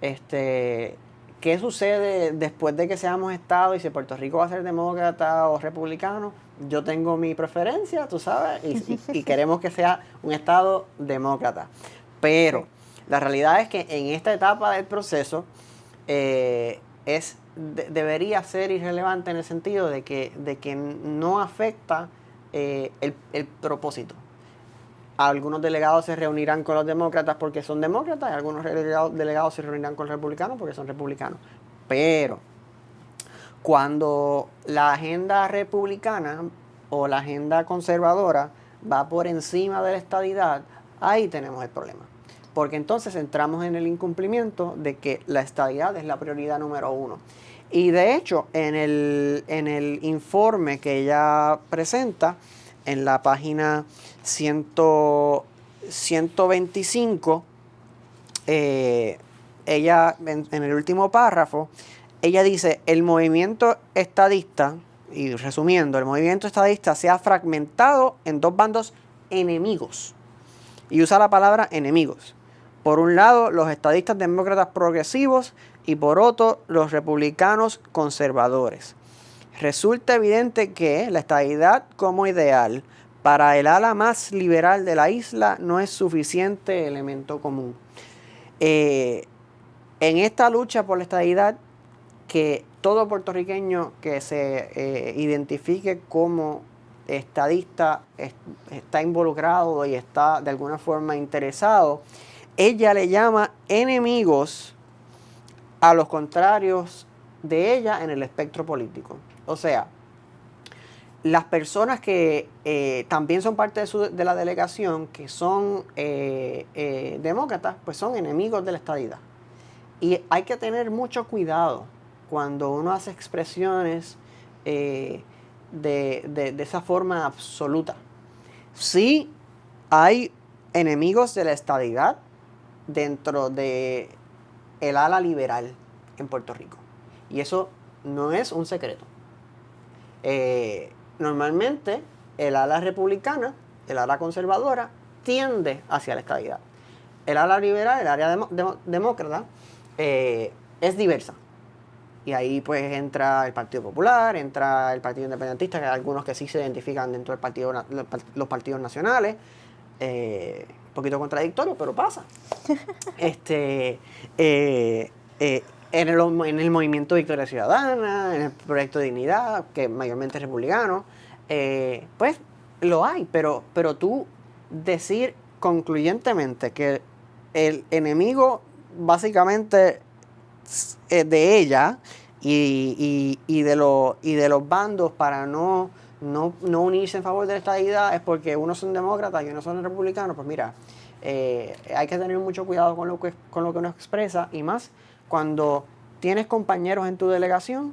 ¿Qué sucede después de que seamos Estado y si Puerto Rico va a ser demócrata o republicano? Yo tengo mi preferencia, tú sabes, y queremos que sea un Estado demócrata. Pero la realidad es que en esta etapa del proceso debería ser irrelevante en el sentido de que no afecta el propósito. Algunos delegados se reunirán con los demócratas porque son demócratas y algunos delegados se reunirán con los republicanos porque son republicanos. Pero cuando la agenda republicana o la agenda conservadora va por encima de la estadidad, ahí tenemos el problema. Porque entonces entramos en el incumplimiento de que la estadidad es la prioridad número uno. Y de hecho, en el informe que ella presenta, en la página 125, ella, en el último párrafo, ella dice, el movimiento estadista, y resumiendo, el movimiento estadista se ha fragmentado en dos bandos enemigos. Y usa la palabra enemigos. Por un lado, los estadistas demócratas progresivos y por otro, los republicanos conservadores. Resulta evidente que la estadidad como ideal para el ala más liberal de la isla no es suficiente elemento común. En esta lucha por la estadidad, que todo puertorriqueño que se identifique como estadista está involucrado y está de alguna forma interesado, ella le llama enemigos a los contrarios de ella en el espectro político. O sea, las personas que también son parte de la delegación, que son demócratas, pues son enemigos de la estadidad. Y hay que tener mucho cuidado cuando uno hace expresiones de esa forma absoluta. Sí hay enemigos de la estadidad dentro de el ala liberal en Puerto Rico. Y eso no es un secreto. Normalmente el ala republicana, el ala conservadora, tiende hacia la estadidad. El ala liberal, el área demócrata, es diversa. Y ahí pues entra el Partido Popular, entra el Partido Independentista, que hay algunos que sí se identifican dentro del partido, los partidos nacionales. Un poquito contradictorio, pero pasa. En el movimiento Victoria Ciudadana, en el Proyecto de Dignidad, que mayormente es republicano, pues lo hay, pero tú decir concluyentemente que el enemigo básicamente de ella y de los bandos para no no unirse en favor de la estadidad es porque unos son demócratas y unos son republicanos, pues mira, hay que tener mucho cuidado con lo que uno expresa, y más cuando tienes compañeros en tu delegación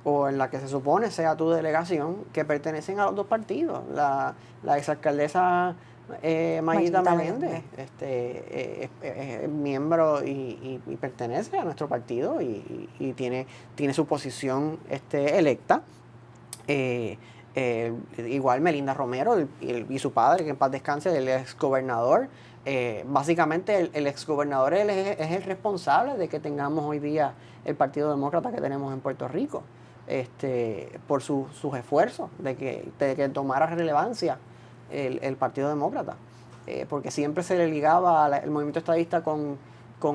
o en la que se supone sea tu delegación que pertenecen a los dos partidos. La exalcaldesa Mayita Meléndez es miembro y pertenece a nuestro partido y tiene su posición electa. Igual Melinda Romero y su padre, que en paz descanse, el exgobernador. Básicamente el exgobernador es el responsable de que tengamos hoy día el Partido Demócrata que tenemos en Puerto Rico, por sus esfuerzos de que tomara relevancia el Partido Demócrata, porque siempre se le ligaba el movimiento estadista con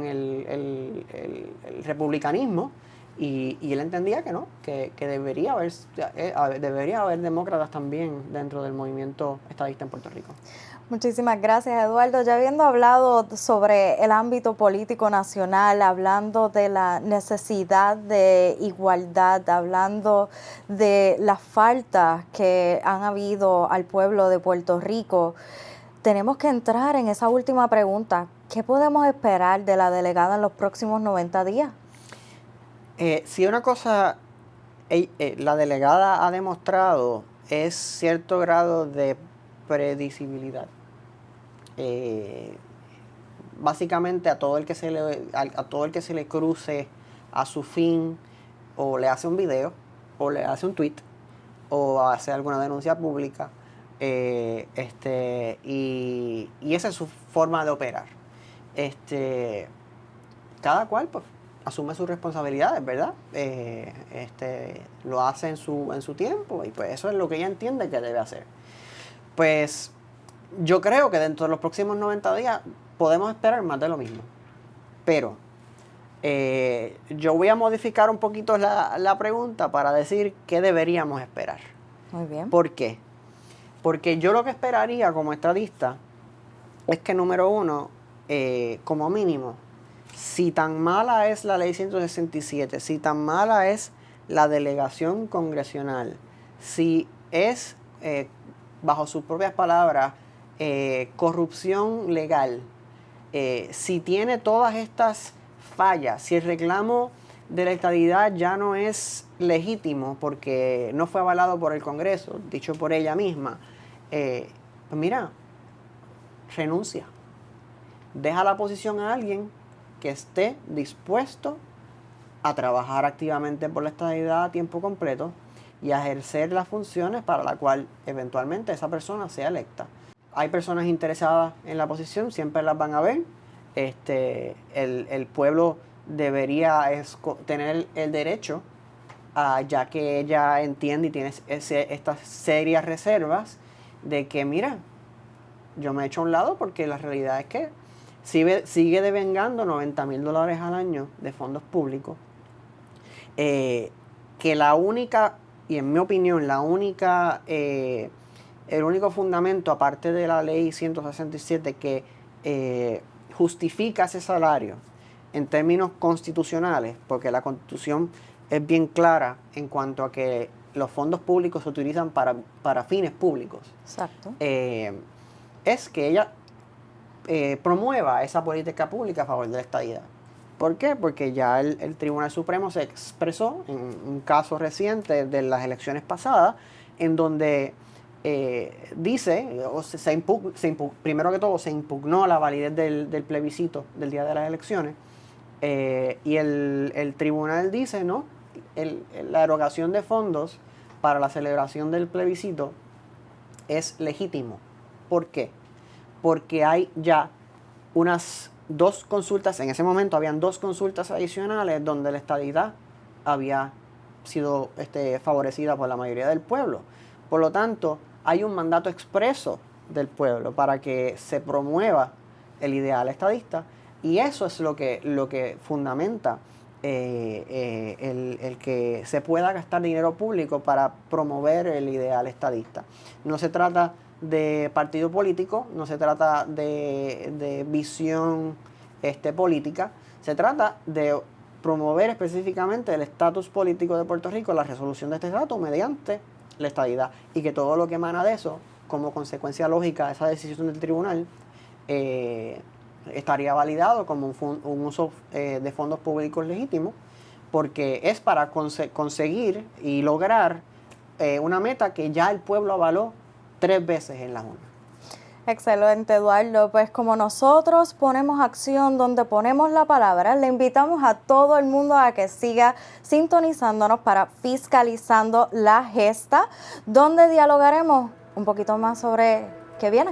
el republicanismo, y él entendía que no, que debería haber demócratas también dentro del movimiento estadista en Puerto Rico. Muchísimas gracias, Eduardo. Ya habiendo hablado sobre el ámbito político nacional, hablando de la necesidad de igualdad, hablando de las faltas que han habido al pueblo de Puerto Rico, tenemos que entrar en esa última pregunta. ¿Qué podemos esperar de la delegada en los próximos 90 días? Si una cosa la delegada ha demostrado es cierto grado de predecibilidad. Básicamente a todo el que se le cruce a su fin, o le hace un video, o le hace un tweet, o hace alguna denuncia pública, y esa es su forma de operar. Cada cual pues asume sus responsabilidades, ¿verdad? Lo hace en su tiempo, y pues eso es lo que ella entiende que debe hacer. Pues yo creo que dentro de los próximos 90 días podemos esperar más de lo mismo. Pero yo voy a modificar un poquito la pregunta para decir qué deberíamos esperar. Muy bien. ¿Por qué? Porque yo lo que esperaría como estadista es que, número uno, como mínimo, si tan mala es la ley 167, si tan mala es la delegación congresional, si es, bajo sus propias palabras, corrupción legal, si tiene todas estas fallas, si el reclamo de la estadidad ya no es legítimo porque no fue avalado por el Congreso, dicho por ella misma, pues mira, renuncia. Deja la posición a alguien que esté dispuesto a trabajar activamente por la estadidad a tiempo completo y a ejercer las funciones para la cual eventualmente esa persona sea electa. Hay personas interesadas en la posición, siempre las van a ver. El pueblo debería tener el derecho, ya que ella entiende y tiene estas serias reservas de que, mira, yo me he hecho a un lado porque la realidad es que sigue devengando $90,000 al año de fondos públicos, que la única, y en mi opinión, el único fundamento, aparte de la ley 167, que justifica ese salario en términos constitucionales, porque la Constitución es bien clara en cuanto a que los fondos públicos se utilizan para fines públicos. Exacto. Es que ella promueva esa política pública a favor de la estadidad. ¿Por qué? Porque ya el Tribunal Supremo se expresó en un caso reciente de las elecciones pasadas, en donde dice, primero que todo, se impugnó la validez del plebiscito del día de las elecciones, y el tribunal dice, no, la erogación de fondos para la celebración del plebiscito es legítimo. ¿Por qué? Porque hay ya unas 2 consultas, en ese momento habían 2 consultas adicionales donde la estadidad había sido favorecida por la mayoría del pueblo. Por lo tanto, hay un mandato expreso del pueblo para que se promueva el ideal estadista, y eso es lo que fundamenta el que se pueda gastar dinero público para promover el ideal estadista. No se trata de partido político, no se trata de visión política, se trata de promover específicamente el estatus político de Puerto Rico, la resolución de este estatus mediante la estadidad y que todo lo que emana de eso, como consecuencia lógica de esa decisión del tribunal, estaría validado como un uso de fondos públicos legítimo, porque es para conseguir y lograr una meta que ya el pueblo avaló 3 veces en la urna. Excelente, Eduardo. Pues como nosotros ponemos acción donde ponemos la palabra, le invitamos a todo el mundo a que siga sintonizándonos para Fiscalizando la Gesta, donde dialogaremos un poquito más sobre qué viene.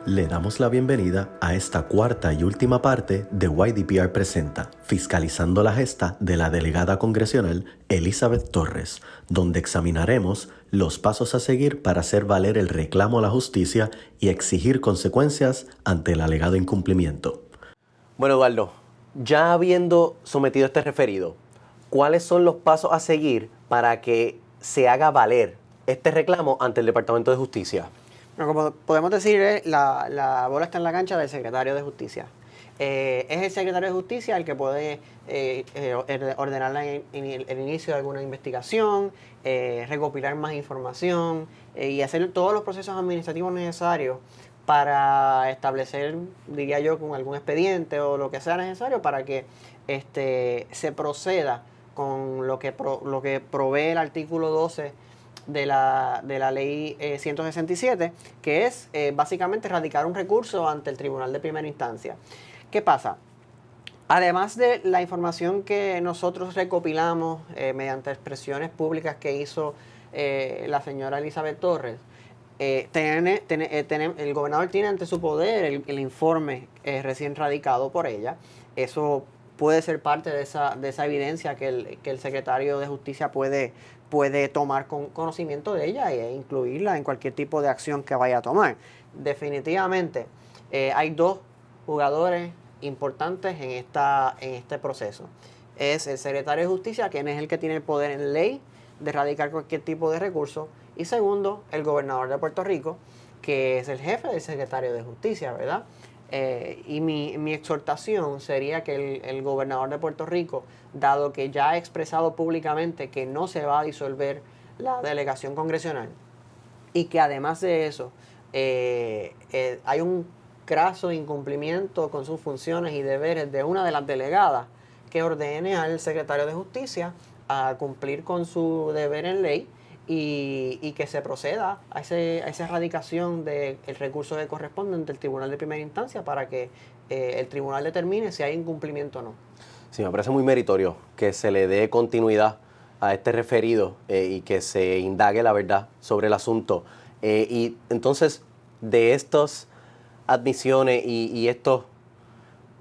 Le damos la bienvenida a esta cuarta y última parte de YDPR Presenta, Fiscalizando la Gesta de la delegada congresional Elizabeth Torres, donde examinaremos los pasos a seguir para hacer valer el reclamo a la justicia y exigir consecuencias ante el alegado incumplimiento. Bueno, Eduardo, ya habiendo sometido este referido, ¿cuáles son los pasos a seguir para que se haga valer este reclamo ante el Departamento de Justicia? Bueno, como podemos decir, la bola está en la cancha del secretario de Justicia. Es el secretario de Justicia el que puede ordenar el inicio de alguna investigación, recopilar más información y hacer todos los procesos administrativos necesarios para establecer, diría yo, con algún expediente o lo que sea necesario para que se proceda con lo que provee el artículo 12 de la ley 167, que es básicamente radicar un recurso ante el tribunal de primera instancia. ¿Qué pasa? Además de la información que nosotros recopilamos mediante expresiones públicas que hizo la señora Elizabeth Torres, el gobernador tiene ante su poder el informe recién radicado por ella. Eso puede ser parte de esa evidencia que el secretario de Justicia puede tomar conocimiento de ella e incluirla en cualquier tipo de acción que vaya a tomar. Definitivamente hay 2 jugadores importantes en este proceso. Es el secretario de Justicia, quien es el que tiene el poder en ley de erradicar cualquier tipo de recurso, y segundo, el gobernador de Puerto Rico, que es el jefe del secretario de Justicia, ¿verdad? Y mi exhortación sería que el gobernador de Puerto Rico, dado que ya ha expresado públicamente que no se va a disolver la delegación congresional y que además de eso hay un craso incumplimiento con sus funciones y deberes de una de las delegadas, que ordene al secretario de Justicia a cumplir con su deber en ley y que se proceda a esa erradicación del recurso que corresponde ante el tribunal de primera instancia para que el tribunal determine si hay incumplimiento o no. Sí, me parece muy meritorio que se le dé continuidad a este referido y que se indague la verdad sobre el asunto. Y entonces, de estas admisiones y estos,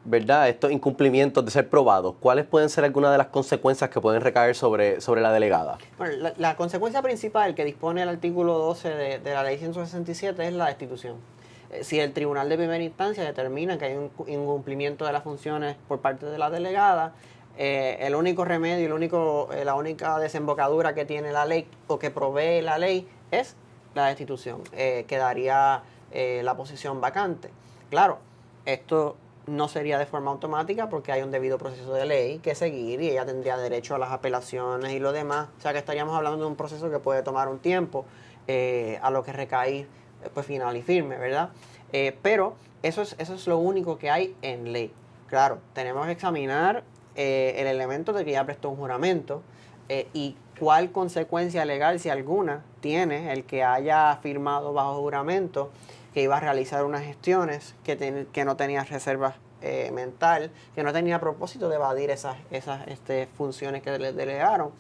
¿verdad?, estos incumplimientos de ser probados, ¿cuáles pueden ser algunas de las consecuencias que pueden recaer sobre la delegada? Bueno, la consecuencia principal que dispone el artículo 12 de la ley 167 es la destitución. Si el tribunal de primera instancia determina que hay un incumplimiento de las funciones por parte de la delegada, el único remedio, la única desembocadura que tiene la ley o que provee la ley es la destitución. Quedaría la posición vacante. Claro, esto no sería de forma automática porque hay un debido proceso de ley que seguir y ella tendría derecho a las apelaciones y lo demás. O sea que estaríamos hablando de un proceso que puede tomar un tiempo a lo que recae pues final y firme, ¿verdad? Pero eso es lo único que hay en ley. Claro, tenemos que examinar el elemento de que ya prestó un juramento y cuál consecuencia legal, si alguna, tiene el que haya firmado bajo juramento que iba a realizar unas gestiones que no tenía reservas mental, que no tenía propósito de evadir esas funciones que le delegaron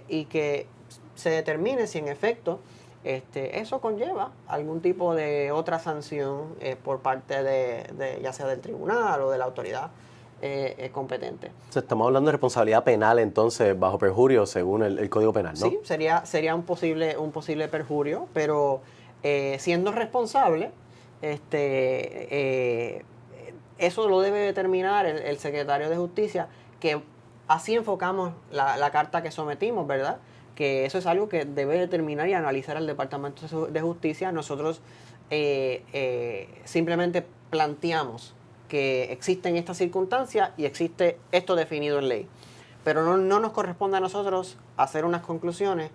y que se determine si en efecto eso conlleva algún tipo de otra sanción por parte de ya sea del tribunal o de la autoridad competente. Estamos hablando de responsabilidad penal entonces bajo perjurio según el Código Penal, ¿no? Sí, sería un posible perjurio, pero siendo responsable, eso lo debe determinar el secretario de Justicia, que así enfocamos la carta que sometimos, ¿verdad? Que eso es algo que debe determinar y analizar el Departamento de Justicia. Nosotros simplemente planteamos que existen estas circunstancias y existe esto definido en ley. Pero no nos corresponde a nosotros hacer unas conclusiones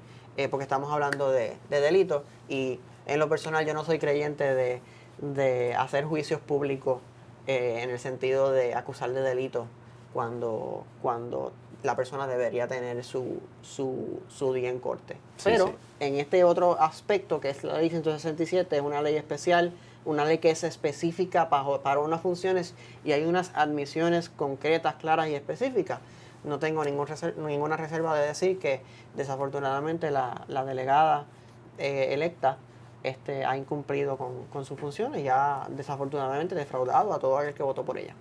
porque estamos hablando de delitos, y en lo personal yo no soy creyente de hacer juicios públicos en el sentido de acusar de delitos cuando la persona debería tener su día en corte. Sí, Pero sí. en este otro aspecto, que es la ley 167, es una ley especial, una ley que es específica para unas funciones y hay unas admisiones concretas, claras y específicas. No tengo ninguna reserva de decir que desafortunadamente la delegada electa ha incumplido con sus funciones y ha desafortunadamente defraudado a todo aquel que votó por ella.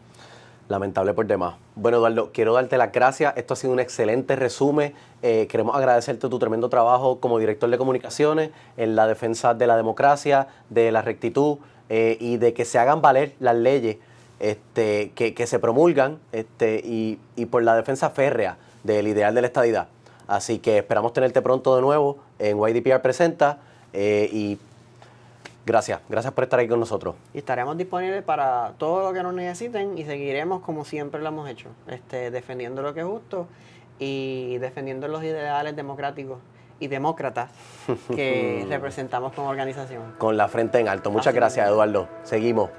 Lamentable por demás. Bueno, Eduardo, quiero darte las gracias. Esto ha sido un excelente resumen. Queremos agradecerte tu tremendo trabajo como director de comunicaciones en la defensa de la democracia, de la rectitud y de que se hagan valer las leyes que se promulgan y por la defensa férrea del ideal de la estadidad. Así que esperamos tenerte pronto de nuevo en YDPR Presenta y gracias por estar aquí con nosotros. Y estaremos disponibles para todo lo que nos necesiten y seguiremos como siempre lo hemos hecho, defendiendo lo que es justo y defendiendo los ideales democráticos y demócratas que representamos como organización. Con la frente en alto. Muchas Así gracias, mismo. Eduardo. Seguimos.